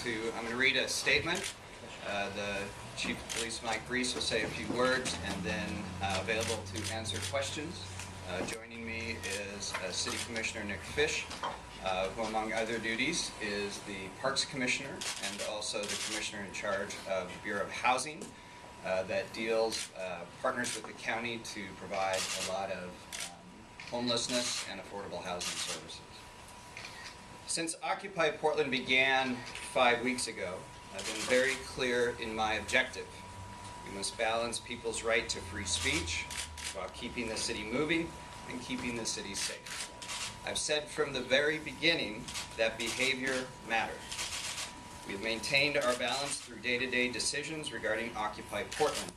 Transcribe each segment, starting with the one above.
I'm going to read a statement. The Chief of Police, Mike Reese, will say a few words, and then available to answer questions. Joining me is City Commissioner Nick Fish, who among other duties is the Parks Commissioner and also the Commissioner in charge of the Bureau of Housing that partners with the county to provide a lot of homelessness and affordable housing services. Since Occupy Portland began 5 weeks ago, I've been very clear in my objective. We must balance people's right to free speech while keeping the city moving and keeping the city safe. I've said from the very beginning that behavior matters. We've maintained our balance through day-to-day decisions regarding Occupy Portland.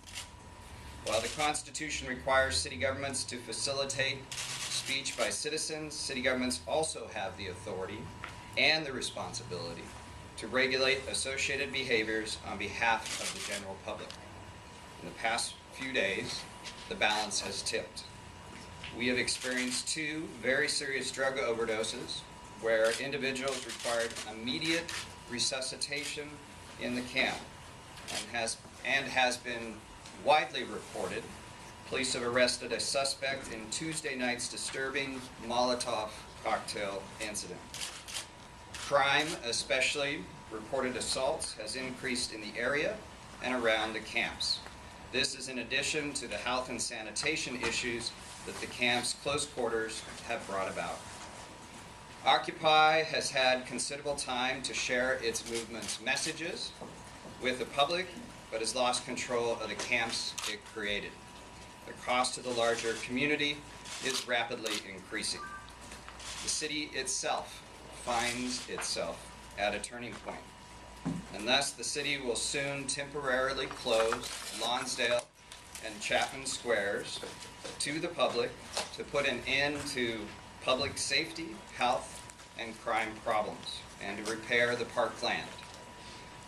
While the Constitution requires city governments to facilitate speech by citizens, city governments also have the authority and the responsibility to regulate associated behaviors on behalf of the general public. In the past few days, the balance has tipped. We have experienced 2 very serious drug overdoses where individuals required immediate resuscitation in the camp, and has been widely reported. Police have arrested a suspect in Tuesday night's disturbing Molotov cocktail incident. Crime, especially reported assaults, has increased in the area and around the camps. This is in addition to the health and sanitation issues that the camp's close quarters have brought about. Occupy has had considerable time to share its movement's messages with the public, but has lost control of the camps it created. The cost to the larger community is rapidly increasing. The city itself finds itself at a turning point, and thus the city will soon temporarily close Lownsdale and Champman Squares to the public to put an end to public safety, health, and crime problems, and to repair the park land.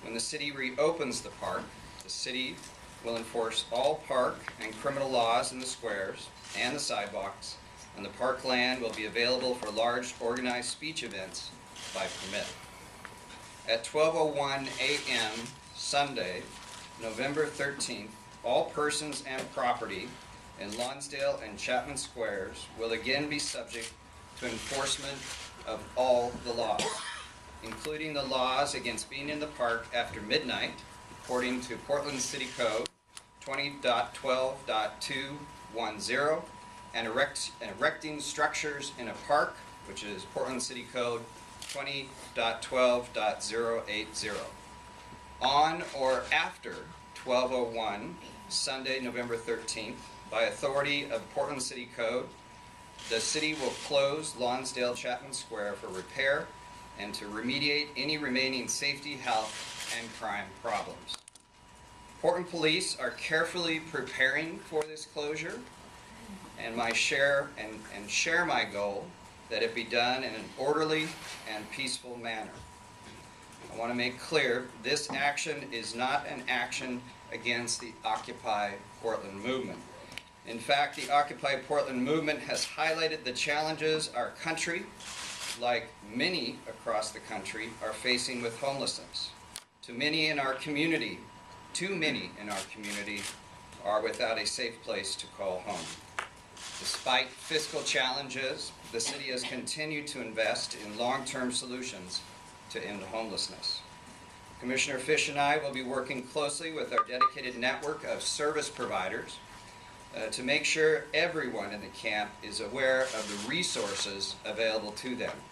When the city reopens the park, the city will enforce all park and criminal laws in the squares and the sidewalks, and the park land will be available for large organized speech events by permit. At 12:01 a.m. Sunday, November 13th, all persons and property in Lownsdale and Champman Squares will again be subject to enforcement of all the laws, including the laws against being in the park after midnight, according to Portland City Code 20.12.210, and erecting structures in a park, which is Portland City Code 20.12.080. On or after 12:01, Sunday, November 13th, by authority of Portland City Code, the city will close Lownsdale Champman Square for repair and to remediate any remaining safety, health, and crime problems. Portland Police are carefully preparing for this closure, and share my goal that it be done in an orderly and peaceful manner. I want to make clear this action is not an action against the Occupy Portland movement. In fact, the Occupy Portland movement has highlighted the challenges our country, like many across the country, are facing with homelessness. Too many in our community are without a safe place to call home. Despite fiscal challenges, the city has continued to invest in long-term solutions to end homelessness. Commissioner Fish and I will be working closely with our dedicated network of service providers to make sure everyone in the camp is aware of the resources available to them.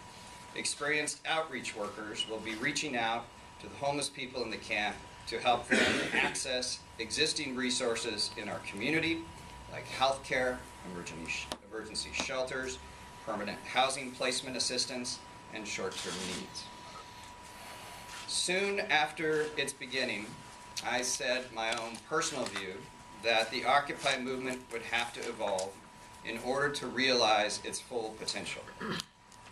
Experienced outreach workers will be reaching out to the homeless people in the camp to help them access existing resources in our community, like health care, emergency shelters, permanent housing placement assistance, and short-term needs. Soon after its beginning, I said my own personal view that the Occupy movement would have to evolve in order to realize its full potential.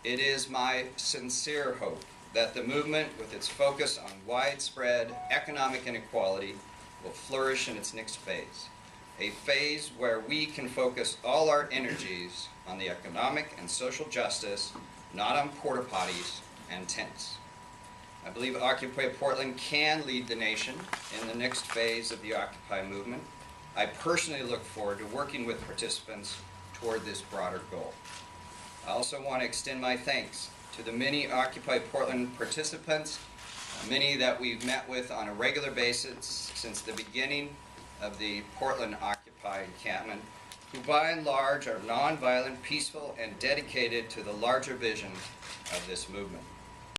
It is my sincere hope that the movement, with its focus on widespread economic inequality, will flourish in its next phase, a phase where we can focus all our energies on the economic and social justice, not on porta potties and tents. I believe Occupy Portland can lead the nation in the next phase of the Occupy movement. I personally look forward to working with participants toward this broader goal. I also want to extend my thanks to the many Occupy Portland participants, many that we've met with on a regular basis since the beginning of the Portland Occupy encampment, who by and large are nonviolent, peaceful, and dedicated to the larger vision of this movement.